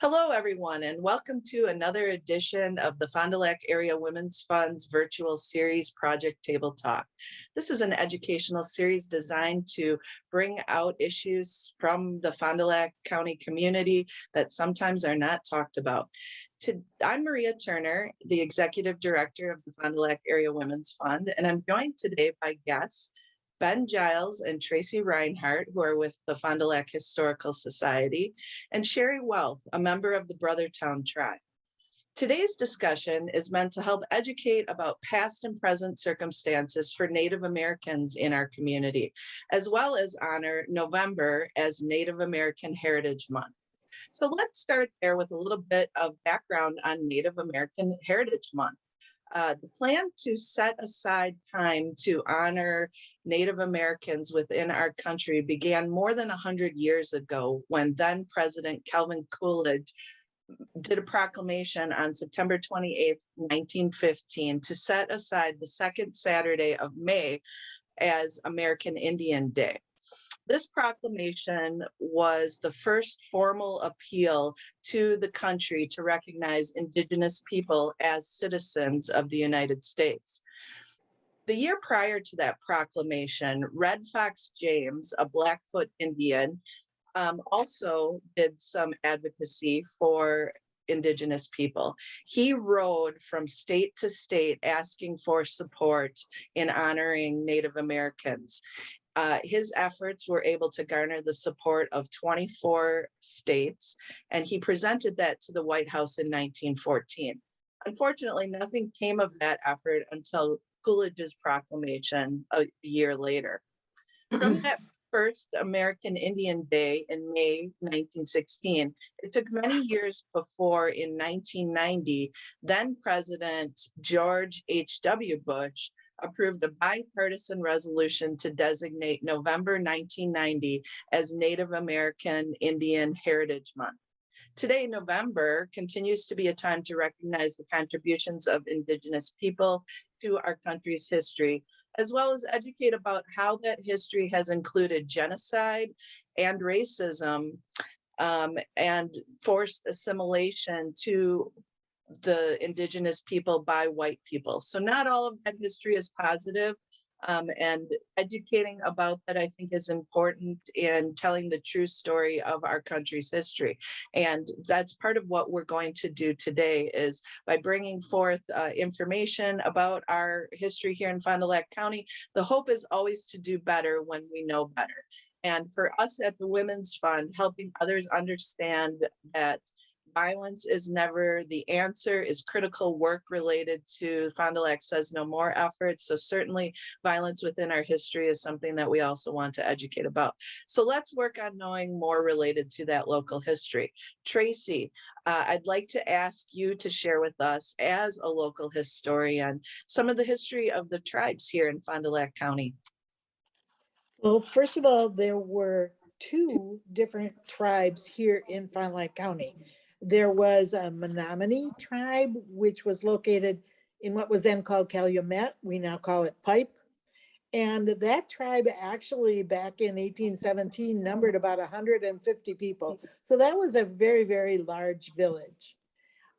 Hello, everyone, and welcome to another edition of the Fond du Lac Area Women's Fund's virtual series, Project Table Talk. This is an educational series designed to bring out issues from the Fond du Lac County community that sometimes are not talked about. I'm Maria Turner, the Executive Director of the Fond du Lac Area Women's Fund, and I'm joined today by guests Ben Giles and Tracy Reinhardt, who are with the Fond du Lac Historical Society, and Cheri Welch, a member of the Brothertown Tribe. Today's discussion is meant to help educate about past and present circumstances for Native Americans in our community, as well as honor November as Native American Heritage Month. So let's start there with a little bit of background on Native American Heritage Month. The plan to set aside time to honor Native Americans within our country began more than 100 years ago when then President Calvin Coolidge did a proclamation on September 28th, 1915, to set aside the second Saturday of May as American Indian Day. This proclamation was the first formal appeal to the country to recognize Indigenous people as citizens of the United States. The year prior to that proclamation, Red Fox James, a Blackfoot Indian, also did some advocacy for Indigenous people. He rode from state to state asking for support in honoring Native Americans. His efforts were able to garner the support of 24 states, and he presented that to the White House in 1914. Unfortunately, nothing came of that effort until Coolidge's proclamation a year later. From that first American Indian Day in May 1916, it took many years before, in 1990, then President George H.W. Bush approved a bipartisan resolution to designate November 1990 as Native American Indian Heritage Month. Today, November continues to be a time to recognize the contributions of Indigenous people to our country's history, as well as educate about how that history has included genocide and racism and forced assimilation to the Indigenous people by white people. So not all of that history is positive, and educating about that, I think, is important in telling the true story of our country's history. And that's part of what we're going to do today, is by bringing forth information about our history here in Fond du Lac County. The hope is always to do better when we know better. And for us at the Women's Fund, helping others understand that violence is never the answer is critical work related to Fond du Lac Says No More efforts. So certainly violence within our history is something that we also want to educate about. So let's work on knowing more related to that local history. Tracy, I'd like to ask you to share with us, as a local historian, some of the history of the tribes here in Fond du Lac County. Well, first of all, there were two different tribes here in Fond du Lac County. There was a Menominee tribe, which was located in what was then called Calumet. We now call it Pipe. And that tribe actually back in 1817 numbered about 150 people. So that was a very, very large village.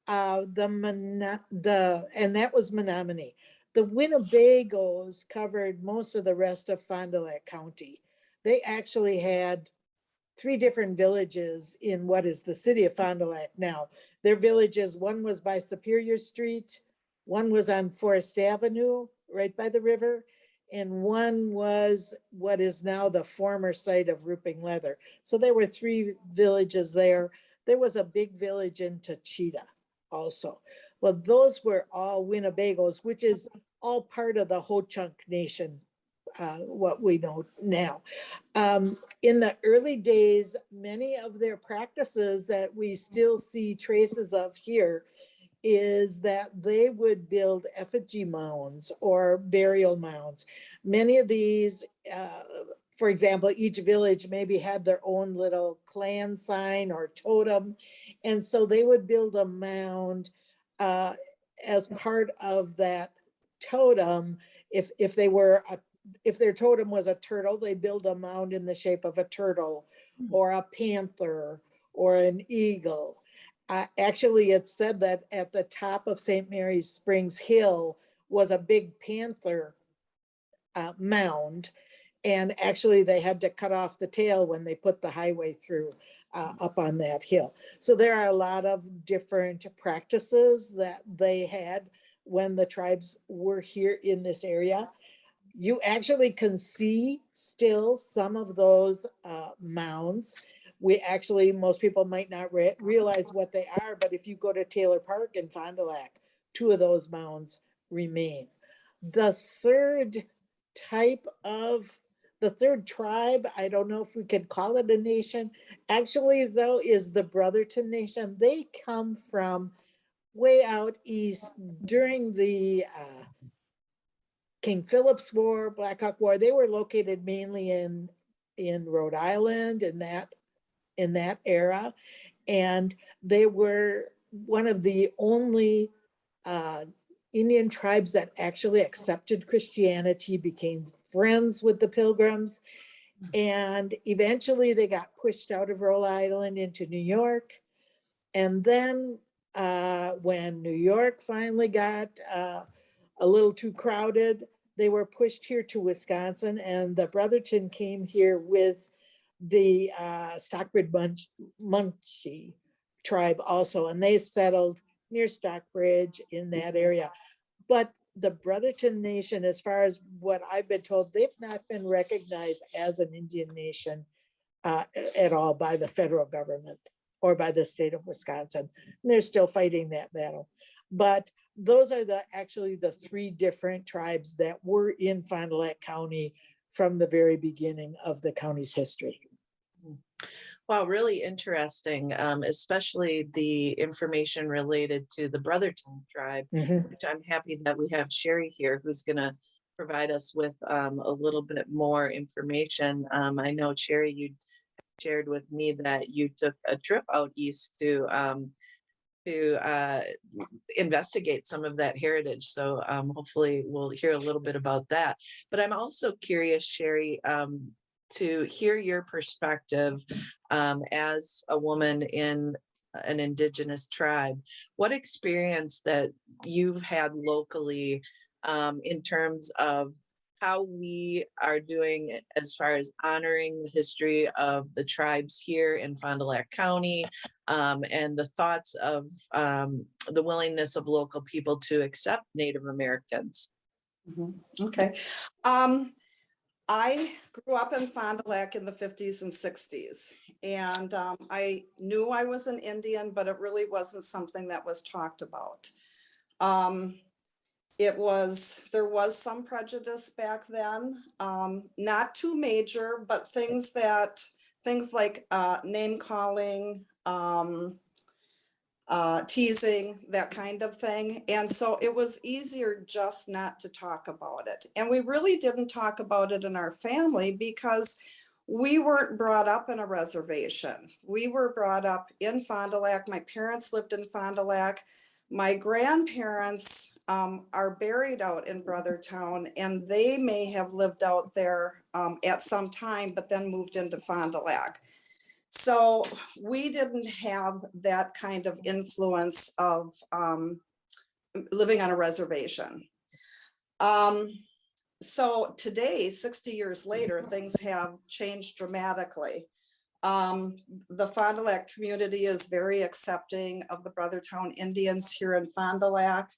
And that was Menominee. The Winnebagos covered most of the rest of Fond du Lac County. They actually had three different villages in what is the city of Fond du Lac now. Their villages, one was by Superior Street, one was on Forest Avenue, right by the river, and one was what is now the former site of Rooping Leather. So there were three villages there. There was a big village in Tachita also. Well, those were all Winnebagos, which is all part of the Ho-Chunk Nation, what we know now. In the early days, many of their practices that we still see traces of here is that they would build effigy mounds or burial mounds. Many of these, for example, each village maybe had their own little clan sign or totem. And so they would build a mound as part of that totem. If their totem was a turtle, they build a mound in the shape of a turtle or a panther or an eagle. Actually, it's said that at the top of St. Mary's Springs Hill was a big panther mound. And actually, they had to cut off the tail when they put the highway through up on that hill. So there are a lot of different practices that they had when the tribes were here in this area. You actually can see still some of those mounds. We actually, most people might not realize what they are, but if you go to Taylor Park in Fond du Lac, two of those mounds remain. The third tribe, I don't know if we could call it a nation, actually though, is the Brothertown Nation. They come from way out east during the King Philip's War, Black Hawk War. They were located mainly in Rhode Island in that era, and they were one of the only Indian tribes that actually accepted Christianity, became friends with the Pilgrims, and eventually they got pushed out of Rhode Island into New York. And then when New York finally got a little too crowded, they were pushed here to Wisconsin, and the Brotherton came here with the Stockbridge Munchie tribe also, and they settled near Stockbridge in that area. But the Brothertown Nation, as far as what I've been told, they've not been recognized as an Indian nation at all by the federal government or by the state of Wisconsin. And they're still fighting that battle. But those are actually the three different tribes that were in Fond du Lac County from the very beginning of the county's history. Wow, really interesting, especially the information related to the Brothertown Tribe, which I'm happy that we have Cheri here, who's going to provide us with a little bit more information. I know, Cheri, you shared with me that you took a trip out east to investigate some of that heritage. So hopefully we'll hear a little bit about that. But I'm also curious, Cheri, to hear your perspective as a woman in an Indigenous tribe. What experience that you've had locally in terms of how we are doing as far as honoring the history of the tribes here in Fond du Lac County, and the thoughts of the willingness of local people to accept Native Americans? Okay. I grew up in Fond du Lac in the 50s and 60s, and I knew I was an Indian, but it really wasn't something that was talked about. There was some prejudice back then, not too major, but things like name calling, teasing, that kind of thing. And so it was easier just not to talk about it. And we really didn't talk about it in our family because we weren't brought up in a reservation. We were brought up in Fond du Lac. My parents lived in Fond du Lac. My grandparents are buried out in Brothertown, and they may have lived out there at some time, but then moved into Fond du Lac. So we didn't have that kind of influence of living on a reservation. So today, 60 years later, things have changed dramatically. The Fond du Lac community is very accepting of the Brothertown Indians here in Fond du Lac.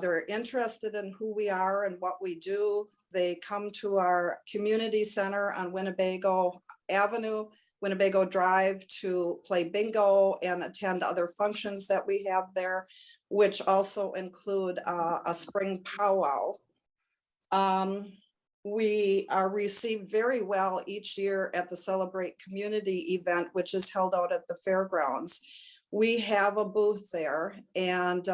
They're interested in who we are and what we do. They come to our community center on Winnebago Avenue, Winnebago Drive, to play bingo and attend other functions that we have there, which also include a spring powwow. We are received very well each year at the Celebrate Community event, which is held out at the fairgrounds. We have a booth there, and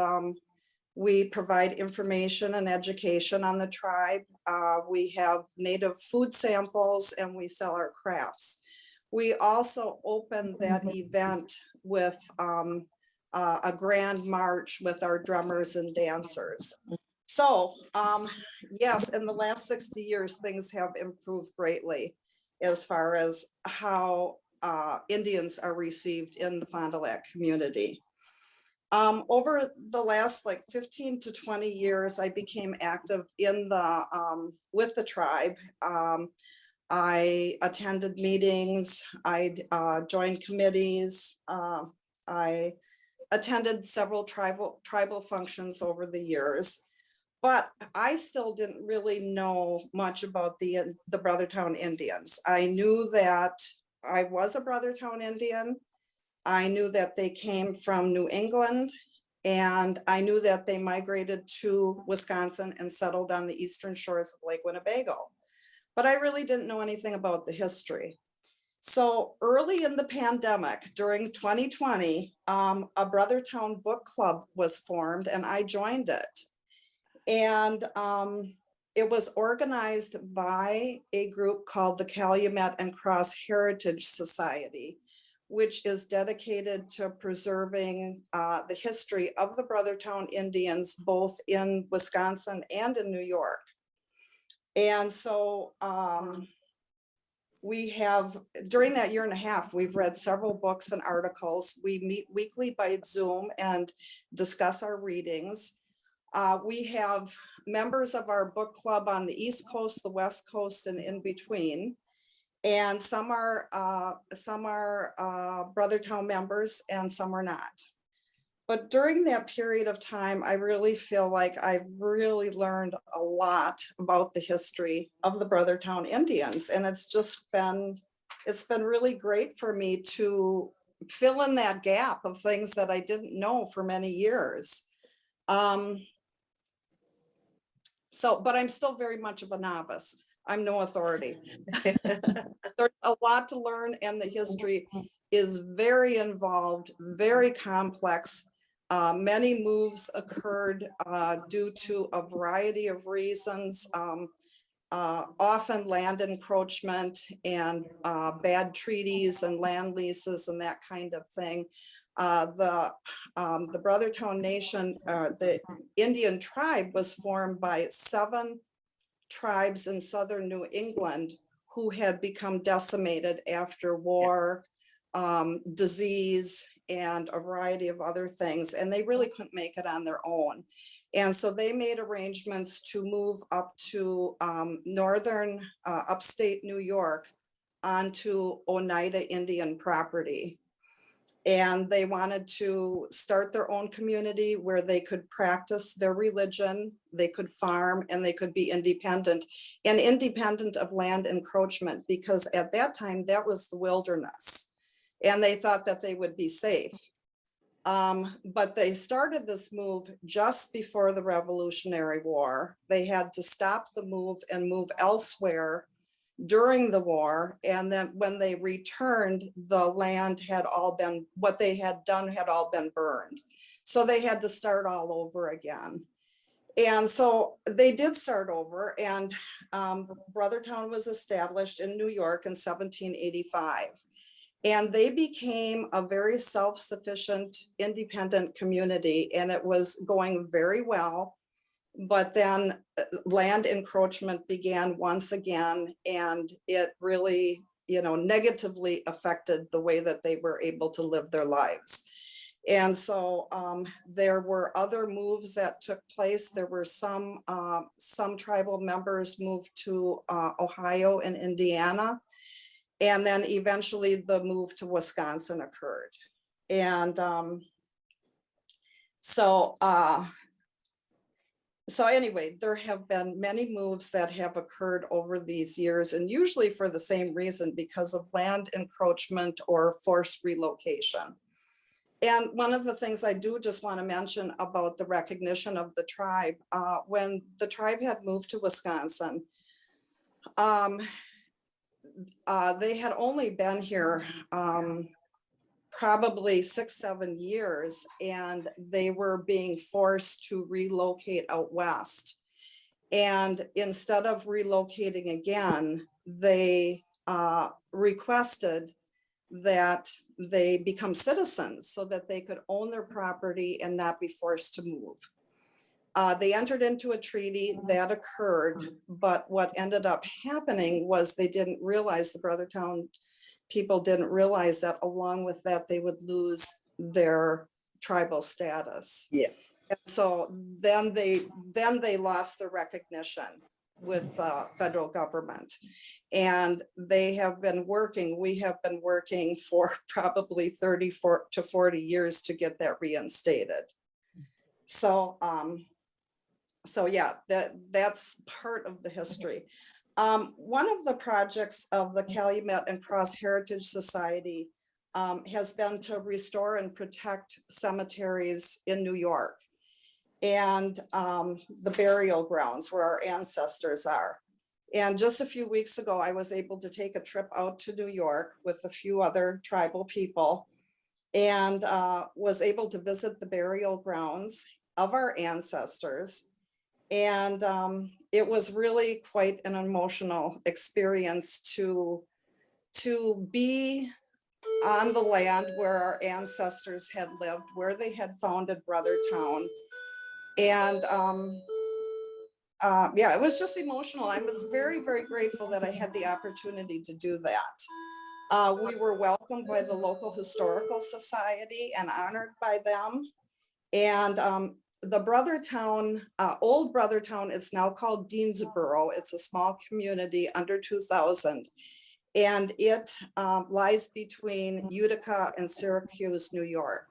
we provide information and education on the tribe. We have native food samples, and we sell our crafts. We also open that event with a grand march with our drummers and dancers. So yes, in the last 60 years, things have improved greatly as far as how Indians are received in the Fond du Lac community. Over the last like 15 to 20 years, I became active in the with the tribe. I attended meetings, I joined committees, I attended several tribal functions over the years, but I still didn't really know much about the Brothertown Indians. I knew that I was a Brothertown Indian. I knew that they came from New England, and I knew that they migrated to Wisconsin and settled on the eastern shores of Lake Winnebago. But I really didn't know anything about the history. So early in the pandemic, during 2020, a Brothertown book club was formed, and I joined it. And it was organized by a group called the Calumet and Cross Heritage Society, which is dedicated to preserving the history of the Brothertown Indians, both in Wisconsin and in New York. And so we have, during that year and a half, we've read several books and articles. We meet weekly by Zoom and discuss our readings. We have members of our book club on the East Coast, the West Coast, and in between. And some are Brothertown members and some are not. But during that period of time, I really feel like I've really learned a lot about the history of the Brothertown Indians. And it's been really great for me to fill in that gap of things that I didn't know for many years. But I'm still very much of a novice. I'm no authority. There's a lot to learn, and the history is very involved, very complex. Many moves occurred due to a variety of reasons, often land encroachment and bad treaties and land leases and that kind of thing. The Brothertown Nation, the Indian tribe, was formed by 7 tribes in southern New England who had become decimated after war, disease, and a variety of other things, and they really couldn't make it on their own. And so they made arrangements to move up to northern upstate New York onto Oneida Indian property. And they wanted to start their own community where they could practice their religion, they could farm, and they could be independent, and independent of land encroachment, because at that time that was the wilderness, and they thought that they would be safe. But they started this move just before the Revolutionary War. They had to stop the move and move elsewhere during the war, and then when they returned, the land had all been, what they had done had all been burned. So they had to start all over again. And so they did start over, and Brothertown was established in New York in 1785. And they became a very self-sufficient, independent community, and it was going very well. But then land encroachment began once again, and it really, negatively affected the way that they were able to live their lives. And so there were other moves that took place. There were some tribal members moved to Ohio and Indiana. And then eventually the move to Wisconsin occurred. And so anyway, there have been many moves that have occurred over these years, and usually for the same reason, because of land encroachment or forced relocation. And one of the things I do just want to mention about the recognition of the tribe, when the tribe had moved to Wisconsin, they had only been here probably 6-7 years, and they were being forced to relocate out west. And instead of relocating again, they requested that they become citizens so that they could own their property and not be forced to move. They entered into a treaty that occurred, but what ended up happening was they didn't realize, the Brothertown people didn't realize that along with that, they would lose their tribal status. Yeah. And so then they lost the recognition with federal government. And we have been working for probably 30 to 40 years to get that reinstated. So, so yeah, that's part of the history. One of the projects of the Calumet and Cross Heritage Society has been to restore and protect cemeteries in New York and the burial grounds where our ancestors are. And just a few weeks ago, I was able to take a trip out to New York with a few other tribal people and was able to visit the burial grounds of our ancestors. And it was really quite an emotional experience to be on the land where our ancestors had lived, where they had founded Brothertown. And yeah, it was just emotional. I was very, very grateful that I had the opportunity to do that. We were welcomed by the local historical society and honored by them. And the Brothertown, old Brothertown, is now called Deansboro. It's a small community under 2,000. And it lies between Utica and Syracuse, New York.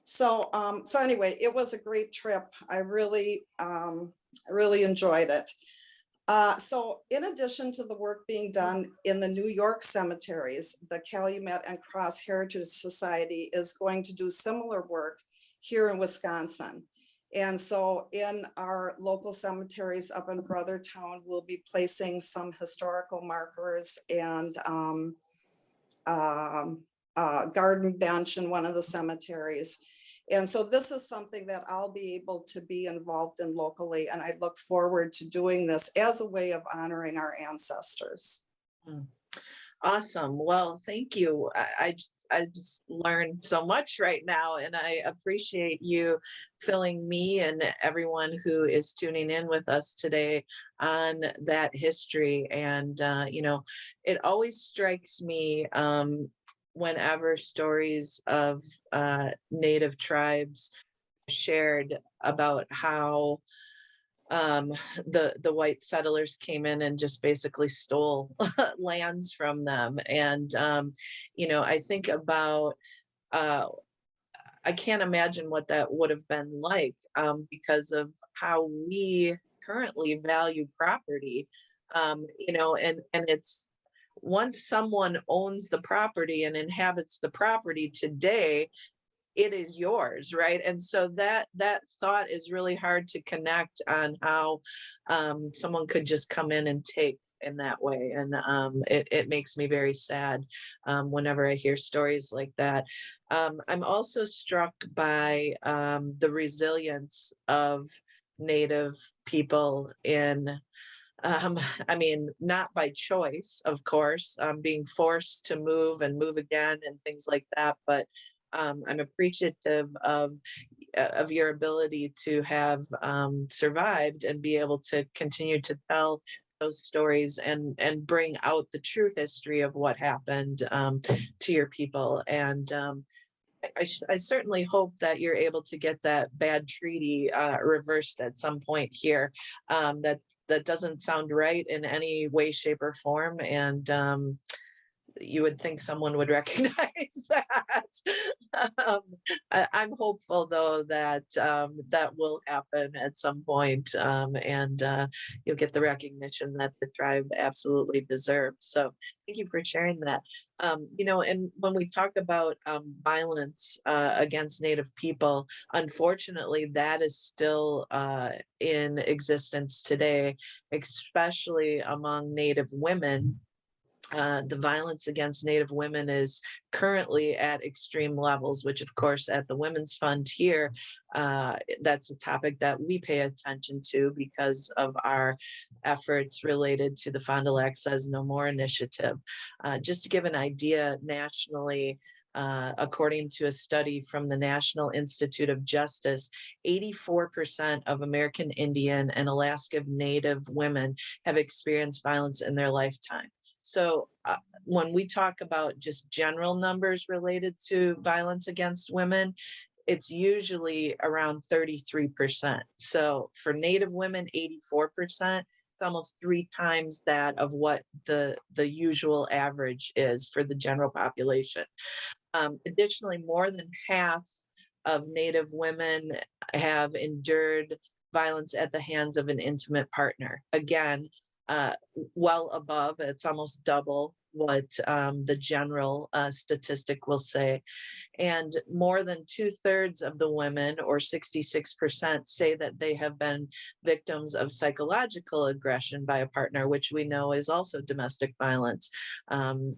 So, so anyway, it was a great trip. I really enjoyed it. So in addition to the work being done in the New York cemeteries, the Calumet and Cross Heritage Society is going to do similar work here in Wisconsin. And so in our local cemeteries up in Brothertown, we'll be placing some historical markers and garden bench in one of the cemeteries. And so this is something that I'll be able to be involved in locally. And I look forward to doing this as a way of honoring our ancestors. Awesome. Well, thank you. I just learned so much right now, and I appreciate you filling me and everyone who is tuning in with us today on that history. And, you know, it always strikes me whenever stories of Native tribes shared about how the white settlers came in and just basically stole lands from them. And, you know, I think about, I can't imagine what that would have been like because of how we currently value property, you know, and it's once someone owns the property and inhabits the property today, it is yours, right? And so that thought is really hard to connect on how someone could just come in and take in that way. And it makes me very sad whenever I hear stories like that. I'm also struck by the resilience of Native people in I mean, not by choice, of course, being forced to move and move again and things like that, but I'm appreciative of your ability to have survived and be able to continue to tell those stories and bring out the true history of what happened to your people. And I certainly hope that you're able to get that bad treaty reversed at some point here. That doesn't sound right in any way, shape, or form. And you would think someone would recognize that. I'm hopeful, though, that that will happen at some point, and you'll get the recognition that the tribe absolutely deserves. So thank you for sharing that. You know, and when we talk about violence against Native people, unfortunately, that is still in existence today, especially among Native women. The violence against Native women is currently at extreme levels, which of course at the Women's Fund here, that's a topic that we pay attention to because of our efforts related to the Fond du Lac Says No More initiative. Just to give an idea, nationally, according to a study from the National Institute of Justice, 84% of American Indian and Alaska Native women have experienced violence in their lifetime. So when we talk about just general numbers related to violence against women, it's usually around 33%. So for Native women, 84%. It's almost 3 times that of what the usual average is for the general population. Additionally, more than half of Native women have endured violence at the hands of an intimate partner. Again, well above, it's almost double what the general statistic will say. And more than 2/3 of the women, or 66%, say that they have been victims of psychological aggression by a partner, which we know is also domestic violence.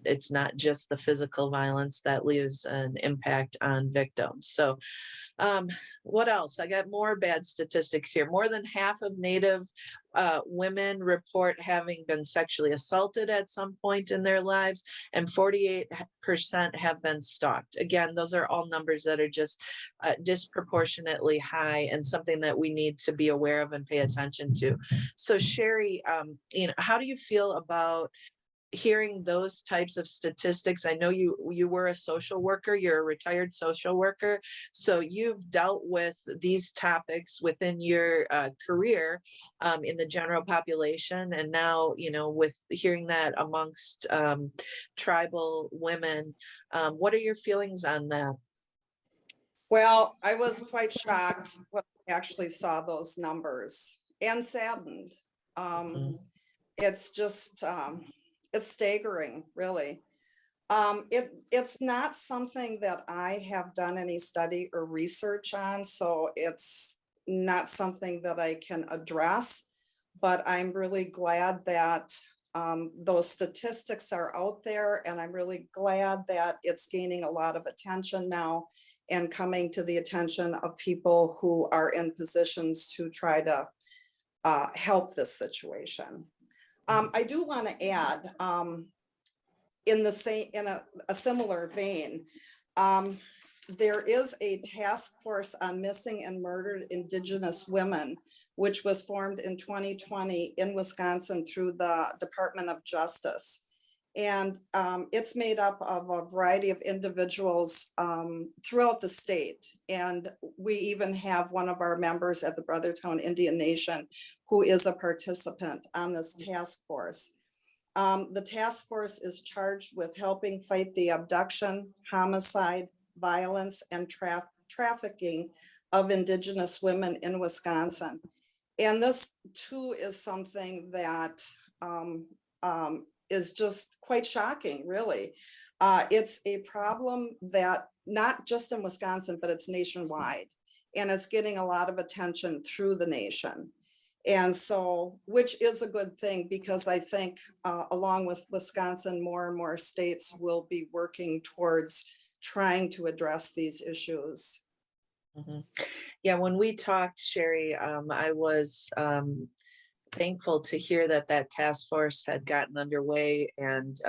It's not just the physical violence that leaves an impact on victims. So what else? I got more bad statistics here. More than half of Native women report having been sexually assaulted at some point in their lives, and 48% have been stalked. Again, those are all numbers that are just disproportionately high, and something that we need to be aware of and pay attention to. So Cheri, how do you feel about hearing those types of statistics? I know you were a social worker, you're a retired social worker, so you've dealt with these topics within your career in the general population, and now with hearing that amongst tribal women, what are your feelings on that? Well, I was quite shocked when I actually saw those numbers, and saddened. It's just it's staggering, really. It's not something that I have done any study or research on, so it's not something that I can address, but I'm really glad that those statistics are out there, and I'm really glad that it's gaining a lot of attention now and coming to the attention of people who are in positions to try to help this situation. I do want to add, in a similar vein, there is a task force on missing and murdered Indigenous women, which was formed in 2020 in Wisconsin through the Department of Justice. And it's made up of a variety of individuals throughout the state. And we even have one of our members at the Brothertown Indian Nation who is a participant on this task force. The task force is charged with helping fight the abduction, homicide, violence, and trafficking of Indigenous women in Wisconsin. And this too is something that is just quite shocking, really. It's a problem that not just in Wisconsin, but it's nationwide, and it's getting a lot of attention through the nation. And so, which is a good thing, because I think along with Wisconsin, more and more states will be working towards trying to address these issues. Mm-hmm. Yeah, when we talked, Cheri, I was thankful to hear that task force had gotten underway, and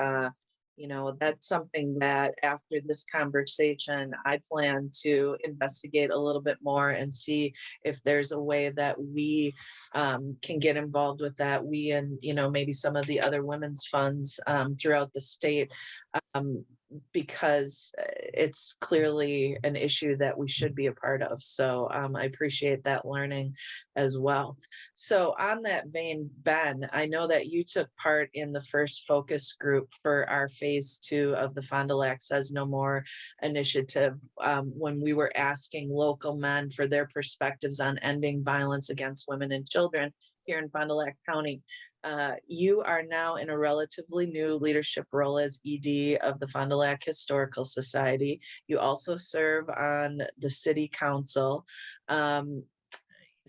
that's something that after this conversation I plan to investigate a little bit more and see if there's a way that we can get involved with that, we and maybe some of the other women's funds throughout the state, because it's clearly an issue that we should be a part of. So I appreciate that learning as well. So on that vein, Ben, I know that you took part in the first focus group for our phase 2 of the Fond du Lac Says No More initiative, when we were asking local men for their perspectives on ending violence against women and children here in Fond du Lac County. You are now in a relatively new leadership role as ED of the Fond du Lac Historical Society. You also serve on the city council.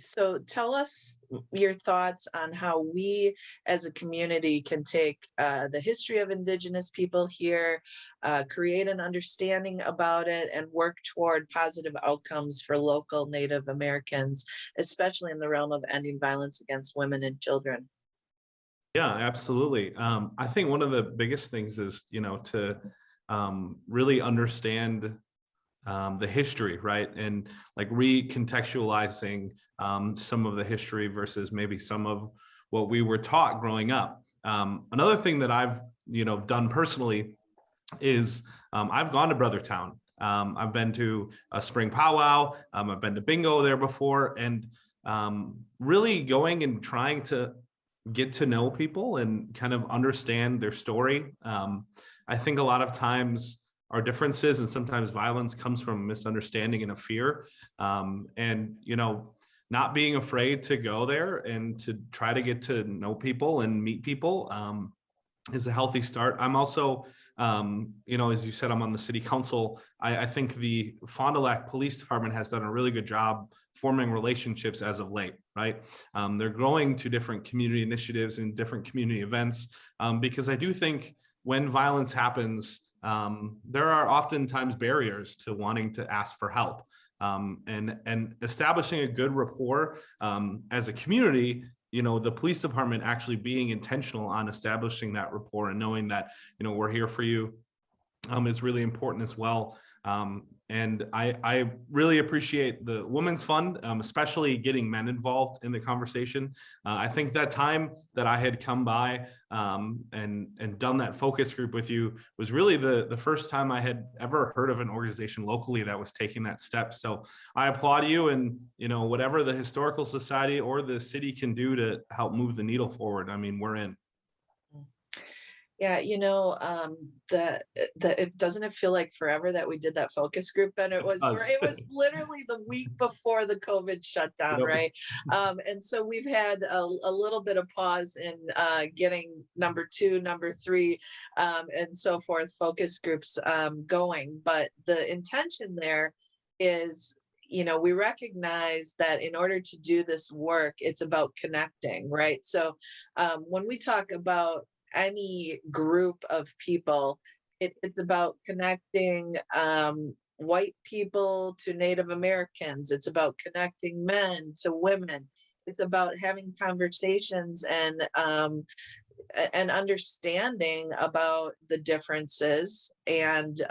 So tell us your thoughts on how we as a community can take the history of Indigenous people here, create an understanding about it, and work toward positive outcomes for local Native Americans, especially in the realm of ending violence against women and children. Yeah, absolutely. I think one of the biggest things is, to really understand the history, right? And like recontextualizing some of the history versus maybe some of what we were taught growing up. Another thing that I've done personally is I've gone to Brothertown. I've been to a spring powwow. I've been to bingo there before, and really going and trying to get to know people and kind of understand their story. I think a lot of times our differences and sometimes violence comes from misunderstanding and a fear. And, not being afraid to go there and to try to get to know people and meet people is a healthy start. I'm also, as you said, I'm on the city council. I think the Fond du Lac Police Department has done a really good job forming relationships as of late, right? They're going to different community initiatives and different community events because I do think when violence happens, there are oftentimes barriers to wanting to ask for help. And establishing a good rapport as a community, the police department actually being intentional on establishing that rapport and knowing that, we're here for you is really important as well. And I really appreciate the Women's Fund, especially getting men involved in the conversation. I think that time that I had come by and done that focus group with you was really the first time I had ever heard of an organization locally that was taking that step. So I applaud you, and whatever the Historical Society or the city can do to help move the needle forward, I mean, we're in. Yeah, it doesn't feel like forever that we did that focus group, and it was literally the week before the COVID shutdown, right? And so we've had a little bit of pause in getting number 2, number 3, and so forth, focus groups going. But the intention there is, we recognize that in order to do this work, it's about connecting, right? So when we talk about any group of people, it's about connecting white people to Native Americans. It's about connecting men to women. It's about having conversations and understanding about the differences and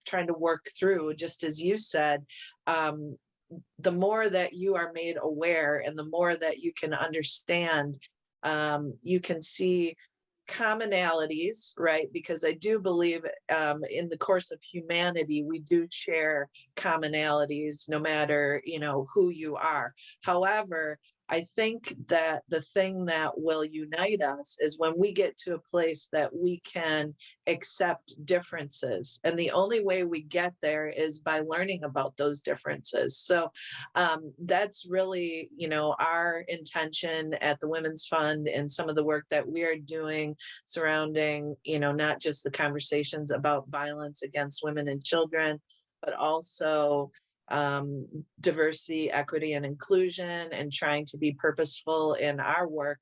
trying to work through, just as you said, the more that you are made aware and the more that you can understand, you can see commonalities, right? Because I do believe in the course of humanity, we do share commonalities no matter, who you are. However, I think that the thing that will unite us is when we get to a place that we can accept differences. And the only way we get there is by learning about those differences. So that's really, our intention at the Women's Fund and some of the work that we are doing surrounding, not just the conversations about violence against women and children, but also diversity, equity, and inclusion, and trying to be purposeful in our work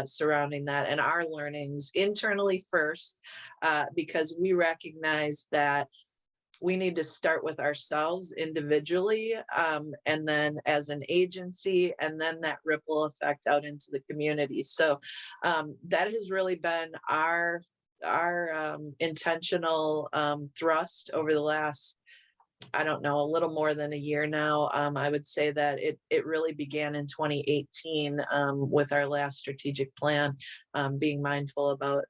surrounding that and our learnings internally first, because we recognize that we need to start with ourselves individually, and then as an agency, and then that ripple effect out into the community. So that has really been our intentional thrust over the last, I don't know, a little more than a year now. I would say that it really began in 2018 with our last strategic plan, being mindful about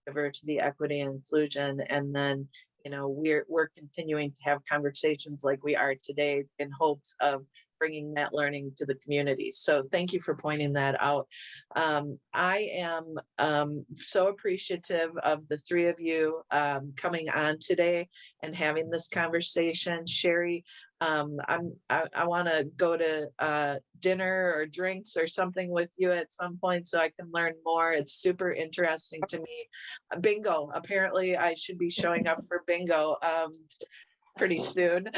diversity, equity, and inclusion. And then, we're continuing to have conversations like we are today in hopes of bringing that learning to the community. So thank you for pointing that out. I am so appreciative of the 3 of you coming on today and having this conversation. Cheri, I want to go to dinner or drinks or something with you at some point so I can learn more. It's super interesting to me. Bingo, apparently I should be showing up for bingo pretty soon.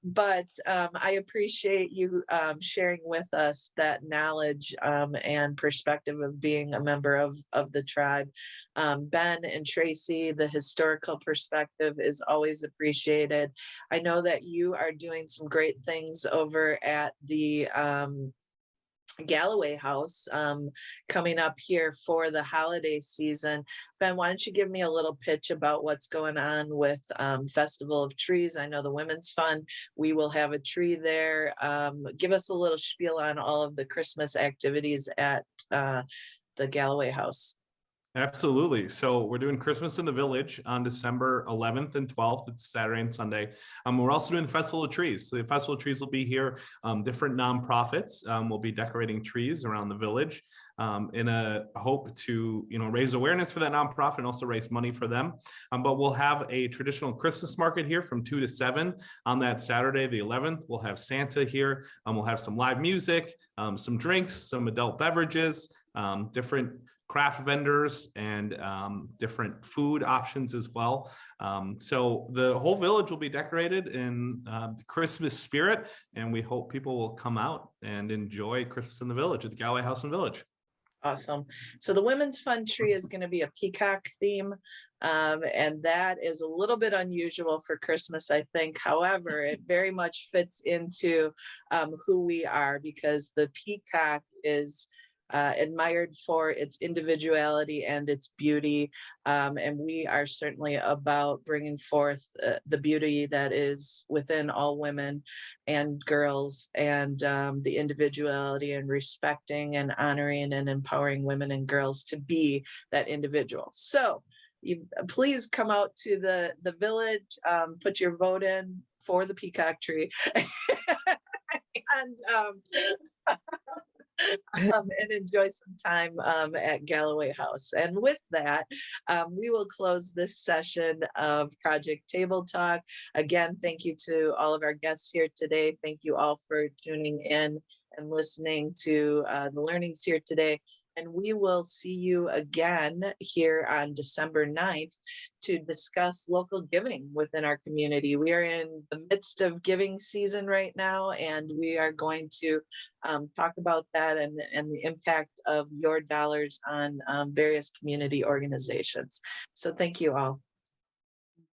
But I appreciate you sharing with us that knowledge and perspective of being a member of the tribe. Ben and Tracy, the historical perspective is always appreciated. I know that you are doing some great things over at the Galloway House coming up here for the holiday season. Ben, why don't you give me a little pitch about what's going on with Festival of Trees? I know the Women's Fund, we will have a tree there. Give us a little spiel on all of the Christmas activities at the Galloway House. Absolutely. So we're doing Christmas in the Village on December 11th and 12th. It's Saturday and Sunday. We're also doing the Festival of Trees. So the Festival of Trees will be here. Different nonprofits will be decorating trees around the village in a hope to, raise awareness for that nonprofit and also raise money for them. But we'll have a traditional Christmas market here from 2 to 7 on that Saturday, the 11th. We'll have Santa here. We'll have some live music, some drinks, some adult beverages, different craft vendors, and different food options as well. So the whole village will be decorated in the Christmas spirit, and we hope people will come out and enjoy Christmas in the Village at the Galway House and Village. Awesome. So the Women's Fund tree is going to be a peacock theme, and that is a little bit unusual for Christmas, I think. However, it very much fits into who we are, because the peacock is admired for its individuality and its beauty, and we are certainly about bringing forth the beauty that is within all women and girls, and the individuality, and respecting and honoring and empowering women and girls to be that individual. So you please come out to the village, put your vote in for the peacock tree, and and enjoy some time at Galloway House. And with that, we will close this session of Project Table Talk. Again, thank you to all of our guests here today. Thank you all for tuning in and listening to the learnings here today. And we will see you again here on December 9th to discuss local giving within our community. We are in the midst of giving season right now, and we are going to talk about that and the impact of your dollars on various community organizations. So thank you all.